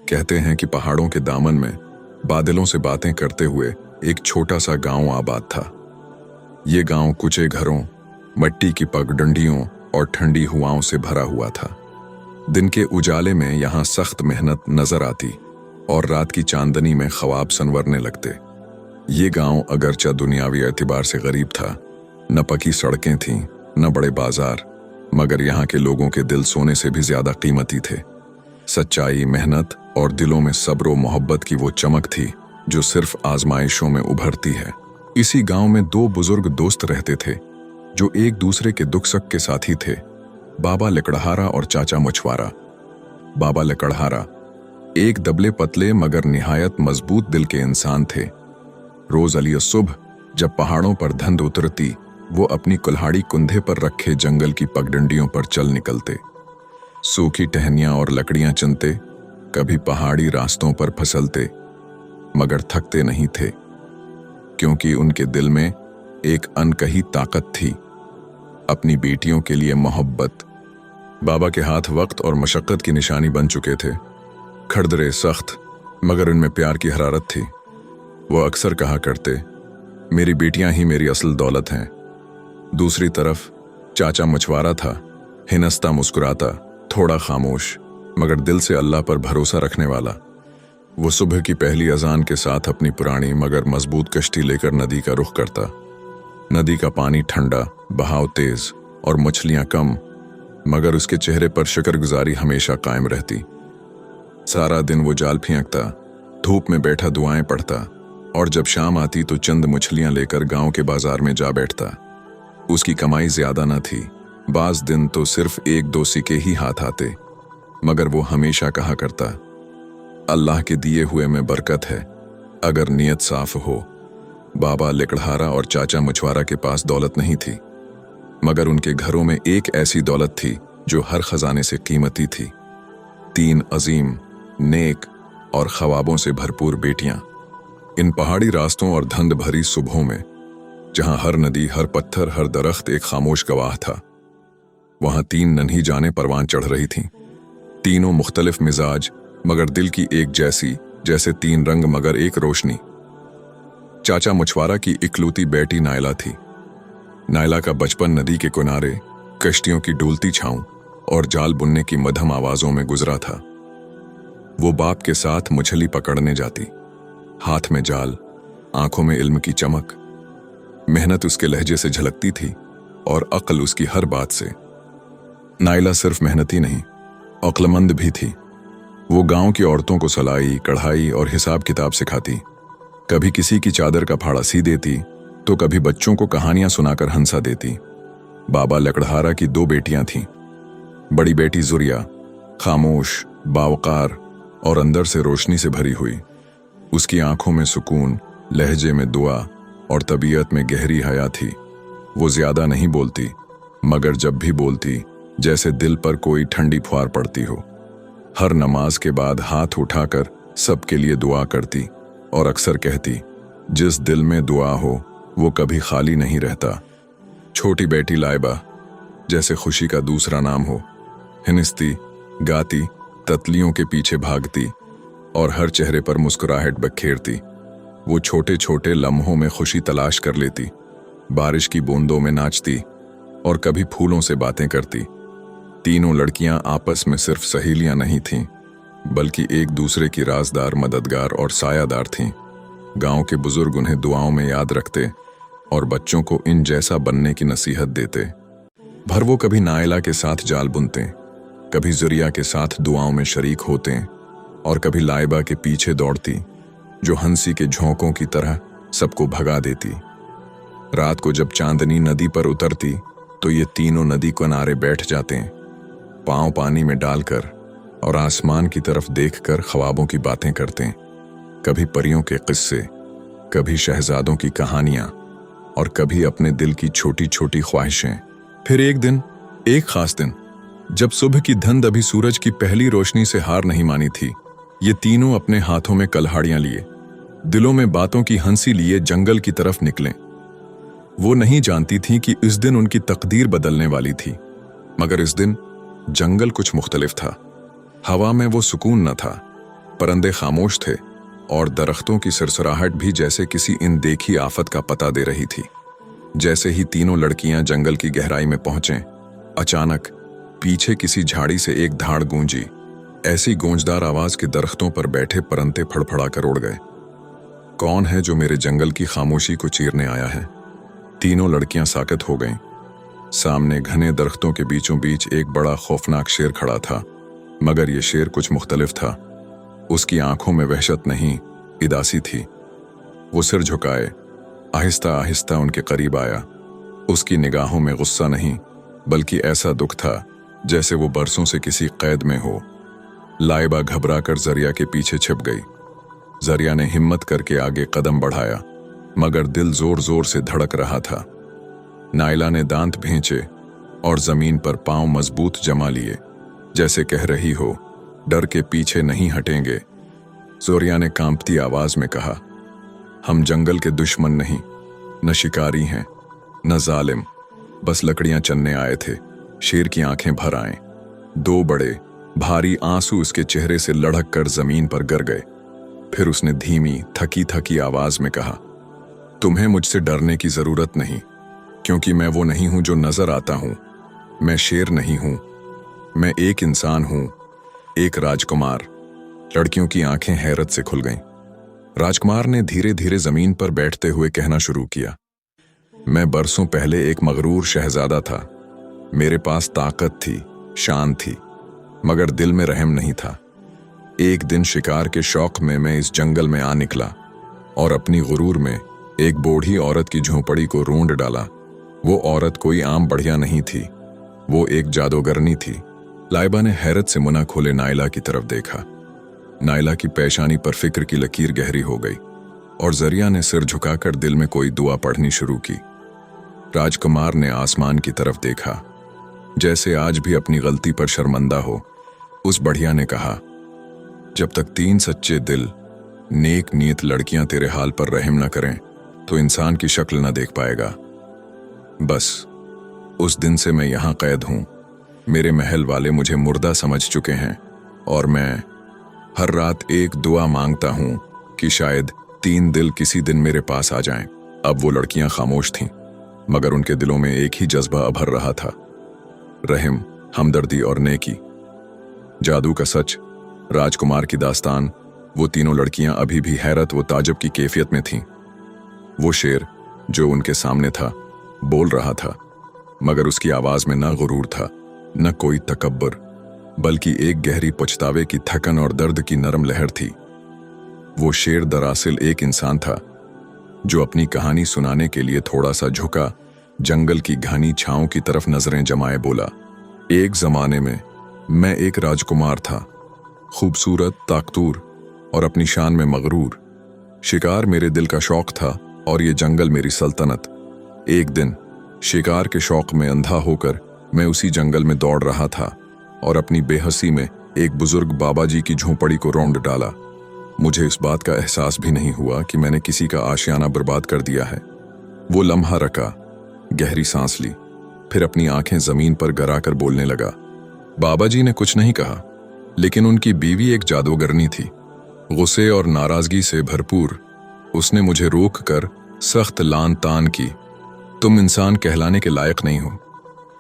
कहते हैं कि पहाड़ों के दामन में बादलों से बातें करते हुए एक छोटा सा गांव आबाद था। ये गांव कुचे घरों, मिट्टी की पगडंडियों और ठंडी हवाओं से भरा हुआ था। दिन के उजाले में यहाँ सख्त मेहनत नजर आती और रात की चांदनी में ख्वाब संवरने लगते। ये गांव अगरचा दुनियावी एतबार से गरीब था, न पकी सड़कें थीं, न बड़े बाजार, मगर यहाँ के लोगों के दिल सोने से भी ज्यादा कीमती थे। सच्चाई, मेहनत और दिलों में सब्र व मोहब्बत की वो चमक थी जो सिर्फ आजमाइशों में उभरती है। इसी गांव में दो बुजुर्ग दोस्त रहते थे जो एक दूसरे के दुख सुख के साथी थे, बाबा लकड़हारा और चाचा मुछवारा। बाबा लकड़हारा एक दबले पतले मगर निहायत मजबूत दिल के इंसान थे। रोज अलिया सुबह जब पहाड़ों पर धुंध उतरती, वो अपनी कुल्हाड़ी कुंधे पर रखे जंगल की पगडंडियों पर चल निकलते। सूखी टहनियां और लकड़ियां चुनते, कभी पहाड़ी रास्तों पर फिसलते, मगर थकते नहीं थे, क्योंकि उनके दिल में एक अनकही ताकत थी, अपनी बेटियों के लिए मोहब्बत। बाबा के हाथ वक्त और मशक्कत की निशानी बन चुके थे, खड़दरे सख्त, मगर उनमें प्यार की हरारत थी। वो अक्सर कहा करते, मेरी बेटियां ही मेरी असल दौलत हैं। दूसरी तरफ चाचा मुछवारा था, हिनस्ता मुस्कुराता, थोड़ा खामोश, मगर दिल से अल्लाह पर भरोसा रखने वाला। वो सुबह की पहली अजान के साथ अपनी पुरानी मगर मजबूत कश्ती लेकर नदी का रुख करता। नदी का पानी ठंडा, बहाव तेज और मछलियां कम, मगर उसके चेहरे पर शुक्रगुजारी हमेशा कायम रहती। सारा दिन वो जाल फेंकता, धूप में बैठा दुआएं पढ़ता, और जब शाम आती तो चंद मछलियां लेकर गांव के बाजार में जा बैठता। उसकी कमाई ज्यादा न थी, बाज दिन तो सिर्फ एक दो सिक्के ही हाथ आते, मगर वो हमेशा कहा करता, अल्लाह के दिए हुए में बरकत है अगर नियत साफ हो। बाबा लकड़हारा और चाचा मुछवारा के पास दौलत नहीं थी, मगर उनके घरों में एक ऐसी दौलत थी जो हर खजाने से कीमती थी। 3 अजीम, नेक और ख्वाबों से भरपूर बेटियां। इन पहाड़ी रास्तों और धुंध भरी सुबहों में, जहां हर नदी, हर पत्थर, हर दरख्त एक खामोश गवाह था, वहां 3 नन्ही जानें परवान चढ़ रही थीं। तीनों मुख्तलिफ मिजाज मगर दिल की एक जैसी, जैसे 3 रंग मगर एक रोशनी। चाचा मुछवारा की इकलौती बेटी नायला थी। नायला का बचपन नदी के किनारे, कश्तियों की डूलती छांव और जाल बुनने की मधम आवाजों में गुजरा था। वो बाप के साथ मछली पकड़ने जाती, हाथ में जाल, आंखों में इल्म की चमक। मेहनत उसके लहजे से झलकती थी और अक्ल उसकी हर बात से। नायला सिर्फ मेहनती नहीं, अक्लमंद भी थी। वो गांव की औरतों को सलाई, कढ़ाई और हिसाब किताब सिखाती। कभी किसी की चादर का फाड़ा सी देती, तो कभी बच्चों को कहानियां सुनाकर हंसा देती। बाबा लकड़हारा की 2 बेटियां थीं। बड़ी बेटी जुरिया, खामोश, बावकार और अंदर से रोशनी से भरी हुई। उसकी आंखों में सुकून, लहजे में दुआ और तबीयत में गहरी हया थी। वो ज्यादा नहीं बोलती, मगर जब भी बोलती जैसे दिल पर कोई ठंडी फुहार पड़ती हो। हर नमाज के बाद हाथ उठाकर सबके लिए दुआ करती और अक्सर कहती, जिस दिल में दुआ हो वो कभी खाली नहीं रहता। छोटी बेटी लाइबा, जैसे खुशी का दूसरा नाम हो, हिनस्ती, गाती, तितलियों के पीछे भागती और हर चेहरे पर मुस्कुराहट बखेरती। वो छोटे छोटे लम्हों में खुशी तलाश कर लेती, बारिश की बूंदों में नाचती और कभी फूलों से बातें करती। तीनों लड़कियां आपस में सिर्फ सहेलियां नहीं थीं, बल्कि एक दूसरे की राजदार, मददगार और सायादार थीं। गांव के बुजुर्ग उन्हें दुआओं में याद रखते और बच्चों को इन जैसा बनने की नसीहत देते। भर वो कभी नायला के साथ जाल बुनते, कभी जुरिया के साथ दुआओं में शरीक होते और कभी लाइबा के पीछे दौड़ती, जो हंसी के झोंकों की तरह सबको भगा देती। रात को जब चांदनी नदी पर उतरती तो ये तीनों नदी किनारे बैठ जाते, पांव पानी में डालकर और आसमान की तरफ देखकर ख्वाबों की बातें करते। कभी परियों के किस्से, कभी शहजादों की कहानियां और कभी अपने दिल की छोटी छोटी ख्वाहिशें। फिर एक दिन, एक खास दिन, जब सुबह की धुंध अभी सूरज की पहली रोशनी से हार नहीं मानी थी, ये तीनों अपने हाथों में कल्हाड़ियां लिए, दिलों में बातों की हंसी लिए जंगल की तरफ निकले। वो नहीं जानती थी कि इस दिन उनकी तकदीर बदलने वाली थी, मगर इस दिन जंगल कुछ मुख्तलिफ था। हवा में वो सुकून न था, परंदे खामोश थे और दरख्तों की सरसराहट भी जैसे किसी अनदेखी आफत का पता दे रही थी। जैसे ही तीनों लड़कियां जंगल की गहराई में पहुंचे, अचानक पीछे किसी झाड़ी से एक धाड़ गूंजी। ऐसी गूंजदार आवाज के दरख्तों पर बैठे परंदे फड़फड़ा कर उड़ गए। कौन है जो मेरे जंगल की खामोशी को चीरने आया है? तीनों लड़कियां साकत हो गईं। सामने घने दरख्तों के बीचों बीच एक बड़ा खौफनाक शेर खड़ा था, मगर यह शेर कुछ मुख्तलिफ था। उसकी आंखों में वहशत नहीं, उदासी थी। वो सिर झुकाए आहिस्ता आहिस्ता उनके करीब आया। उसकी निगाहों में गुस्सा नहीं, बल्कि ऐसा दुख था जैसे वो बरसों से किसी कैद में हो। लाइबा घबरा कर जरिया के पीछे छिप गई। जरिया ने हिम्मत करके आगे कदम बढ़ाया, मगर दिल जोर जोर से धड़क रहा था। नायला ने दांत भींचे और जमीन पर पांव मजबूत जमा लिए, जैसे कह रही हो, डर के पीछे नहीं हटेंगे। जोरिया ने कांपती आवाज में कहा, हम जंगल के दुश्मन नहीं, न शिकारी हैं, न जालिम, बस लकड़ियां चनने आए थे। शेर की आंखें भर आए। दो बड़े भारी आंसू उसके चेहरे से लढ़क कर जमीन पर गिर गए। फिर उसने धीमी थकी थकी आवाज में कहा, तुम्हें मुझसे डरने की जरूरत नहीं, क्योंकि मैं वो नहीं हूं जो नजर आता हूं। मैं शेर नहीं हूं, मैं एक इंसान हूं, एक राजकुमार। लड़कियों की आंखें हैरत से खुल गईं। राजकुमार ने धीरे धीरे जमीन पर बैठते हुए कहना शुरू किया, मैं बरसों पहले एक मगरूर शहजादा था। मेरे पास ताकत थी, शान थी, मगर दिल में रहम नहीं था। एक दिन शिकार के शौक में मैं इस जंगल में आ निकला और अपनी गुरूर में एक बूढ़ी औरत की झोंपड़ी को रोंद डाला। वो औरत कोई आम बढ़िया नहीं थी, वो एक जादूगरनी थी। लाइबा ने हैरत से मुना खोले नायला की तरफ देखा। नायला की पेशानी पर फिक्र की लकीर गहरी हो गई और जरिया ने सिर झुकाकर दिल में कोई दुआ पढ़नी शुरू की। राजकुमार ने आसमान की तरफ देखा, जैसे आज भी अपनी गलती पर शर्मिंदा हो। उस बढ़िया ने कहा, जब तक तीन सच्चे दिल, नेक नीयत लड़कियां तेरे हाल पर रहम न करें, तो इंसान की शक्ल न देख पाएगा। बस उस दिन से मैं यहां कैद हूं। मेरे महल वाले मुझे मुर्दा समझ चुके हैं और मैं हर रात एक दुआ मांगता हूं कि शायद तीन दिल किसी दिन मेरे पास आ जाएं। अब वो लड़कियां खामोश थीं, मगर उनके दिलों में एक ही जज्बा अभर रहा था, रहम, हमदर्दी और नेकी। जादू का सच, राजकुमार की दास्तान। वो तीनों लड़कियां अभी भी हैरत व ताज्जुब की कैफियत में थीं। वो शेर जो उनके सामने था बोल रहा था, मगर उसकी आवाज में न गुरूर था, न कोई तकब्बुर, बल्कि एक गहरी पछतावे की थकन और दर्द की नरम लहर थी। वो शेर दरअसल एक इंसान था जो अपनी कहानी सुनाने के लिए थोड़ा सा झुका, जंगल की घनी छांव की तरफ नजरें जमाए बोला, एक जमाने में मैं एक राजकुमार था, खूबसूरत, ताकतूर और अपनी शान में मगरूर। शिकार मेरे दिल का शौक था और ये जंगल मेरी सल्तनत। एक दिन शिकार के शौक में अंधा होकर मैं उसी जंगल में दौड़ रहा था और अपनी बेहसी में एक बुजुर्ग बाबा जी की झोंपड़ी को रौंद डाला। मुझे इस बात का एहसास भी नहीं हुआ कि मैंने किसी का आशियाना बर्बाद कर दिया है। वो लम्हा रखा, गहरी सांस ली, फिर अपनी आंखें जमीन पर गिराकर बोलने लगा। बाबा जी ने कुछ नहीं कहा, लेकिन उनकी बीवी एक जादूगरनी थी। गुस्से और नाराजगी से भरपूर उसने मुझे रोक कर सख्त लान तान की, तुम इंसान कहलाने के लायक नहीं हो।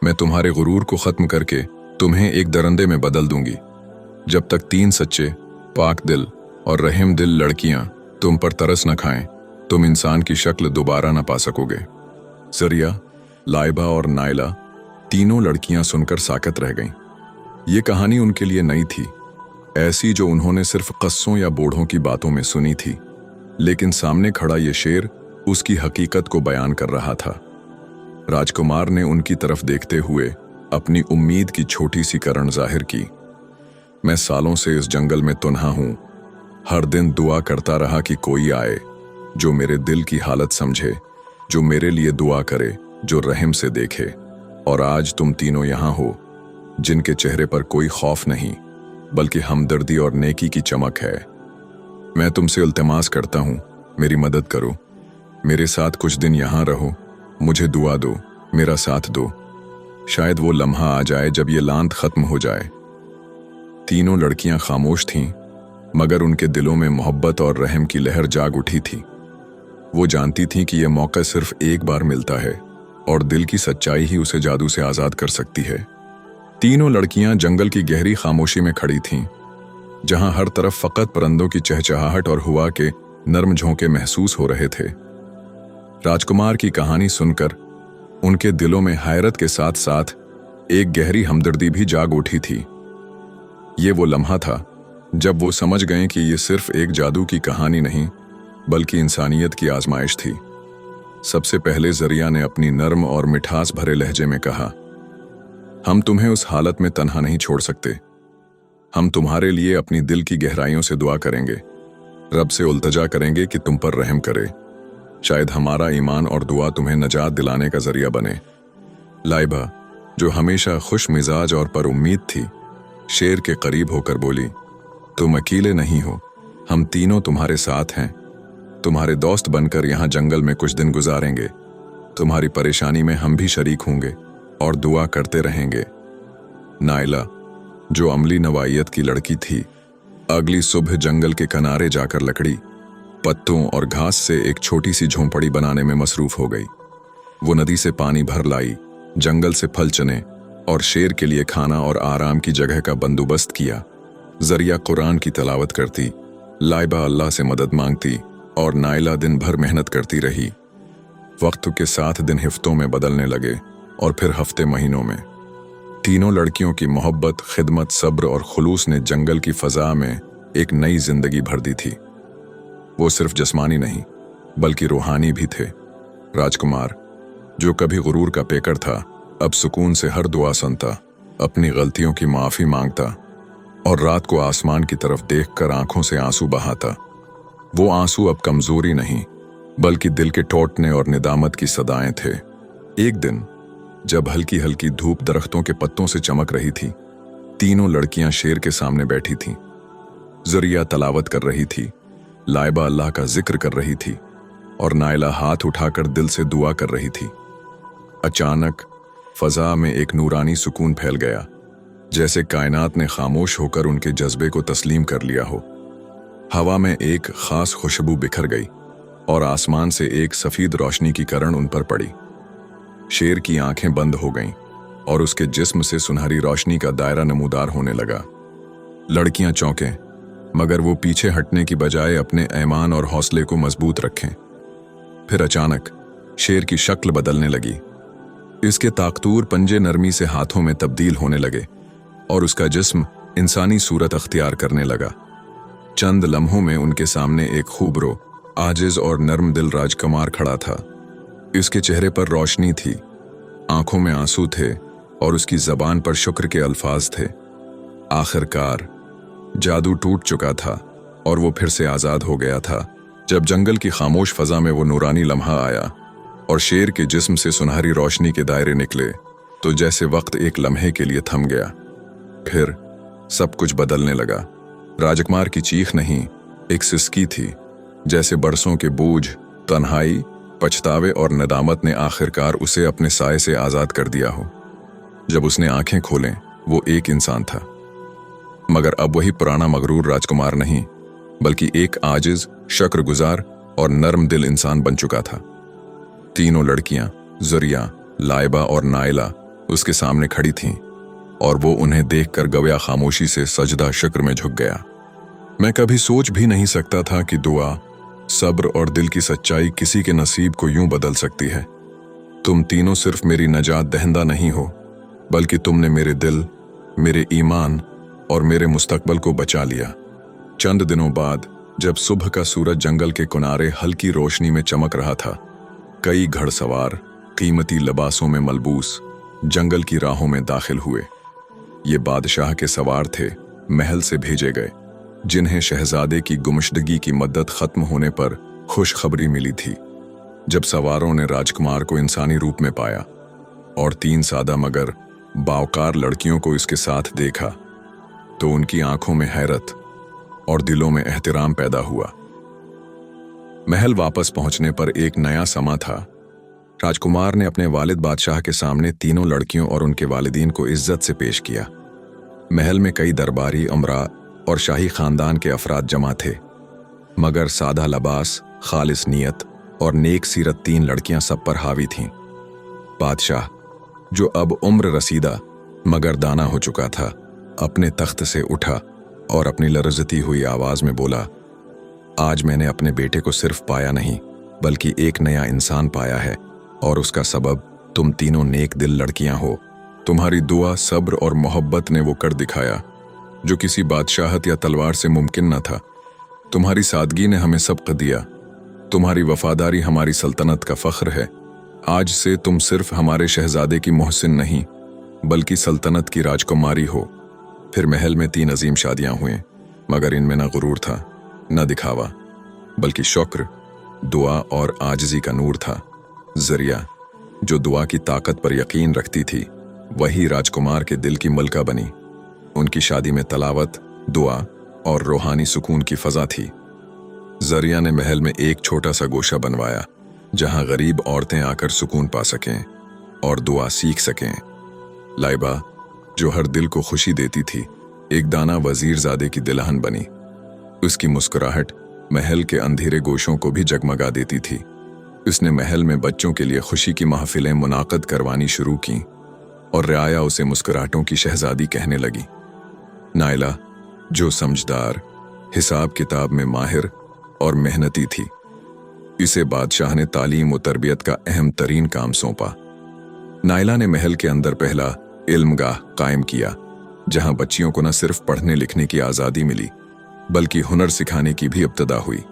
मैं तुम्हारे गुरूर को खत्म करके तुम्हें एक दरिंदे में बदल दूंगी। जब तक तीन सच्चे, पाक दिल और रहम दिल लड़कियां तुम पर तरस न खाएं, तुम इंसान की शक्ल दोबारा न पा सकोगे। जरिया, लाइबा और नायला तीनों लड़कियां सुनकर साकत रह गईं। ये कहानी उनके लिए नई थी, ऐसी जो उन्होंने सिर्फ कस्सों या बूढ़ों की बातों में सुनी थी, लेकिन सामने खड़ा ये शेर उसकी हकीकत को बयान कर रहा था। राजकुमार ने उनकी तरफ देखते हुए अपनी उम्मीद की छोटी सी करण जाहिर की। मैं सालों से इस जंगल में तुन्हा हूं, हर दिन दुआ करता रहा कि कोई आए जो मेरे दिल की हालत समझे, जो मेरे लिए दुआ करे, जो रहम से देखे। और आज तुम तीनों यहां हो, जिनके चेहरे पर कोई खौफ नहीं, बल्कि हमदर्दी और नेकी की चमक है। मैं तुमसे इल्तिमास करता हूं, मेरी मदद करो, मेरे साथ कुछ दिन यहां रहो, मुझे दुआ दो, मेरा साथ दो। शायद वो लम्हा आ जाए जब ये लांत खत्म हो जाए। तीनों लड़कियां खामोश थीं, मगर उनके दिलों में मोहब्बत और रहम की लहर जाग उठी थी। वो जानती थीं कि यह मौका सिर्फ एक बार मिलता है और दिल की सच्चाई ही उसे जादू से आज़ाद कर सकती है। तीनों लड़कियां जंगल की गहरी खामोशी में खड़ी थीं, जहां हर तरफ फकत परिंदों की चहचहाहट और हवा के नर्म झोंके महसूस हो रहे थे। राजकुमार की कहानी सुनकर उनके दिलों में हैरत के साथ साथ एक गहरी हमदर्दी भी जाग उठी थी। ये वो लम्हा था जब वो समझ गए कि ये सिर्फ एक जादू की कहानी नहीं, बल्कि इंसानियत की आजमाइश थी। सबसे पहले ज़रिया ने अपनी नर्म और मिठास भरे लहजे में कहा, हम तुम्हें उस हालत में तन्हा नहीं छोड़ सकते। हम तुम्हारे लिए अपनी दिल की गहराइयों से दुआ करेंगे, रब से उल्तजा करेंगे कि तुम पर रहम करे। शायद हमारा ईमान और दुआ तुम्हें नजात दिलाने का जरिया बने। लाइबा, जो हमेशा खुश मिजाज और पर उम्मीद थी, शेर के करीब होकर बोली, तुम अकेले नहीं हो, हम तीनों तुम्हारे साथ हैं। तुम्हारे दोस्त बनकर यहाँ जंगल में कुछ दिन गुजारेंगे। तुम्हारी परेशानी में हम भी शरीक होंगे और दुआ करते रहेंगे। नाइला, जो अमली नवायत की लड़की थी, अगली सुबह जंगल के किनारे जाकर लकड़ी, पत्तों और घास से एक छोटी सी झोंपड़ी बनाने में मसरूफ हो गई। वो नदी से पानी भर लाई, जंगल से फल चने और शेर के लिए खाना और आराम की जगह का बंदोबस्त किया। ज़रिया कुरान की तलावत करती, लाइबा अल्लाह से मदद मांगती और नाइला दिन भर मेहनत करती रही। वक्त के साथ दिन हफ्तों में बदलने लगे और फिर हफ्ते महीनों में। तीनों लड़कियों की मोहब्बत, खिदमत, सब्र और खुलूस ने जंगल की फजा में एक नई जिंदगी भर दी थी। वो सिर्फ जिस्मानी नहीं, बल्कि रूहानी भी थे। राजकुमार, जो कभी गुरूर का पेकर था, अब सुकून से हर दुआ सुनता, अपनी गलतियों की माफ़ी मांगता और रात को आसमान की तरफ देखकर आंखों से आंसू बहाता। वो आंसू अब कमजोरी नहीं, बल्कि दिल के टूटने और निदामत की सदाएं थे। एक दिन जब हल्की हल्की धूप दरख्तों के पत्तों से चमक रही थी, तीनों लड़कियां शेर के सामने बैठी थीं। ज़रिया तलावत कर रही थी, लाइबा अल्लाह का जिक्र कर रही थी और नाइला हाथ उठाकर दिल से दुआ कर रही थी। अचानक फजा में एक नूरानी सुकून फैल गया, जैसे कायनात ने खामोश होकर उनके जज्बे को तस्लीम कर लिया हो। हवा में एक खास खुशबू बिखर गई और आसमान से एक सफेद रोशनी की किरण उन पर पड़ी। शेर की आंखें बंद हो गईं और उसके जिस्म से सुनहरी रोशनी का दायरा नमूदार होने लगा। लड़कियां चौंकें, मगर वो पीछे हटने की बजाय अपने ईमान और हौसले को मजबूत रखें। फिर अचानक शेर की शक्ल बदलने लगी। इसके ताकतूर पंजे नरमी से हाथों में तब्दील होने लगे और उसका जिस्म इंसानी सूरत अख्तियार करने लगा। चंद लम्हों में उनके सामने एक खूबरो, आजिज और नर्म दिल राजकुमार खड़ा था। इसके चेहरे पर रोशनी थी, आंखों में आंसू थे और उसकी जबान पर शुक्र के अल्फाज थे। आखिरकार जादू टूट चुका था और वो फिर से आज़ाद हो गया था। जब जंगल की खामोश फजा में वो नूरानी लम्हा आया और शेर के जिस्म से सुनहरी रोशनी के दायरे निकले, तो जैसे वक्त एक लम्हे के लिए थम गया। फिर सब कुछ बदलने लगा। राजकुमार की चीख नहीं, एक सिसकी थी, जैसे बरसों के बोझ, तन्हाई, पछतावे और नदामत ने आखिरकार उसे अपने साए से आज़ाद कर दिया हो। जब उसने आंखें खोलें, वो एक इंसान था, मगर अब वही पुराना मगरूर राजकुमार नहीं, बल्कि एक आजिज, शुक्रगुजार और नर्म दिल इंसान बन चुका था। तीनों लड़कियां, ज़रिया, लाइबा और नाइला, उसके सामने खड़ी थीं और वो उन्हें देखकर गवया खामोशी से सजदा शुक्र में झुक गया। मैं कभी सोच भी नहीं सकता था कि दुआ, सब्र और दिल की सच्चाई किसी के नसीब को यूं बदल सकती है। तुम तीनों सिर्फ मेरी नजात दहिंदा नहीं हो, बल्कि तुमने मेरे दिल, मेरे ईमान और मेरे मुस्तकबल को बचा लिया। चंद दिनों बाद जब सुबह का सूरज जंगल के किनारे हल्की रोशनी में चमक रहा था, कई घड़सवार कीमती लिबासों में मलबूस जंगल की राहों में दाखिल हुए। ये बादशाह के सवार थे, महल से भेजे गए, जिन्हें शहजादे की गुमशुदगी की मद्दत खत्म होने पर खुशखबरी मिली थी। जब सवारों ने राजकुमार को इंसानी रूप में पाया और 3 सादा मगर बावकार लड़कियों को इसके साथ देखा, तो उनकी आंखों में हैरत और दिलों में एहतराम पैदा हुआ। महल वापस पहुंचने पर एक नया समा था। राजकुमार ने अपने वालिद बादशाह के सामने तीनों लड़कियों और उनके वालिदीन को इज्जत से पेश किया। महल में कई दरबारी, उमरा और शाही खानदान के अफराद जमा थे, मगर सादा लबास, खालिस नीयत और नेक सीरत 3 लड़कियां सब पर हावी थीं। बादशाह, जो अब उम्र रसीदा मगर दाना हो चुका था, अपने तख्त से उठा और अपनी लरजती हुई आवाज में बोला, आज मैंने अपने बेटे को सिर्फ पाया नहीं बल्कि एक नया इंसान पाया है, और उसका सबब तुम तीनों नेक दिल लड़कियां हो। तुम्हारी दुआ, सब्र और मोहब्बत ने वो कर दिखाया जो किसी बादशाहत या तलवार से मुमकिन न था। तुम्हारी सादगी ने हमें सबक दिया। तुम्हारी वफादारी हमारी सल्तनत का फख्र है। आज से तुम सिर्फ हमारे शहजादे की मोहसिन नहीं बल्कि सल्तनत की राजकुमारी हो। फिर महल में 3 अजीम शादियां हुई, मगर इनमें न गुरूर था, न दिखावा, बल्कि शुक्र, दुआ और आजिज़ी का नूर था। जरिया, जो दुआ की ताकत पर यकीन रखती थी, वही राजकुमार के दिल की मलका बनी। उनकी शादी में तलावत, दुआ और रूहानी सुकून की फजा थी। जरिया ने महल में एक छोटा सा गोशा बनवाया जहां गरीब औरतें आकर सुकून पा सकें और दुआ सीख सकें। लाइबा, जो हर दिल को खुशी देती थी, एक दाना वजीरजादे की दिलहन बनी। उसकी मुस्कुराहट महल के अंधेरे गोशों को भी जगमगा देती थी। उसने महल में बच्चों के लिए खुशी की महफिलें मुनाकद करवानी शुरू की और रियाया उसे मुस्कुराहटों की शहजादी कहने लगी। नाइला, जो समझदार, हिसाब किताब में माहिर और मेहनती थी, इसे बादशाह ने तालीम और तरबियत का अहम तरीन काम सौंपा। नाइला ने महल के अंदर पहला इल्मगाह कायम किया, जहां बच्चियों को न सिर्फ पढ़ने लिखने की आज़ादी मिली बल्कि हुनर सिखाने की भी इब्तिदा हुई।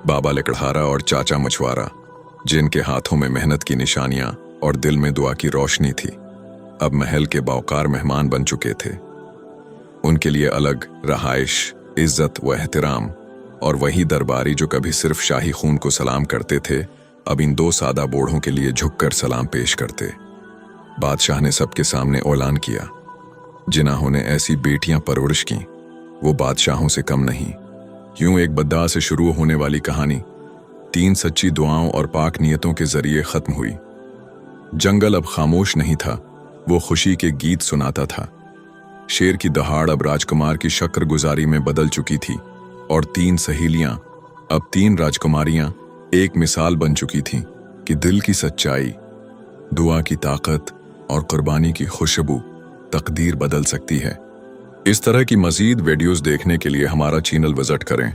बाबा लकड़हारा और चाचा मछुआरा, जिनके हाथों में मेहनत की निशानियां और दिल में दुआ की रोशनी थी, अब महल के बावकार मेहमान बन चुके थे। उनके लिए अलग रहाइश, इज्जत व एहतराम, और वही दरबारी जो कभी सिर्फ शाही खून को सलाम करते थे, अब इन 2 सादा बूढ़ों के लिए झुककर सलाम पेश करते। बादशाह ने सबके सामने ऐलान किया, जिन्होंने ने ऐसी बेटियां परवरिश की, वो बादशाहों से कम नहीं। यूं एक बद्दा से शुरू होने वाली कहानी 3 सच्ची दुआओं और पाक नियतों के जरिए खत्म हुई। जंगल अब खामोश नहीं था, वो खुशी के गीत सुनाता था। शेर की दहाड़ अब राजकुमार की शक्र-गुजारी में बदल चुकी थी, और 3 सहेलियां, अब 3 राजकुमारियां, एक मिसाल बन चुकी थीं कि दिल की सच्चाई, दुआ की ताकत और कुर्बानी की खुशबू तकदीर बदल सकती है। इस तरह की मजीद वीडियोस देखने के लिए हमारा चैनल विजिट करें,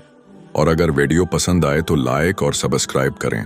और अगर वीडियो पसंद आए तो लाइक और सब्सक्राइब करें।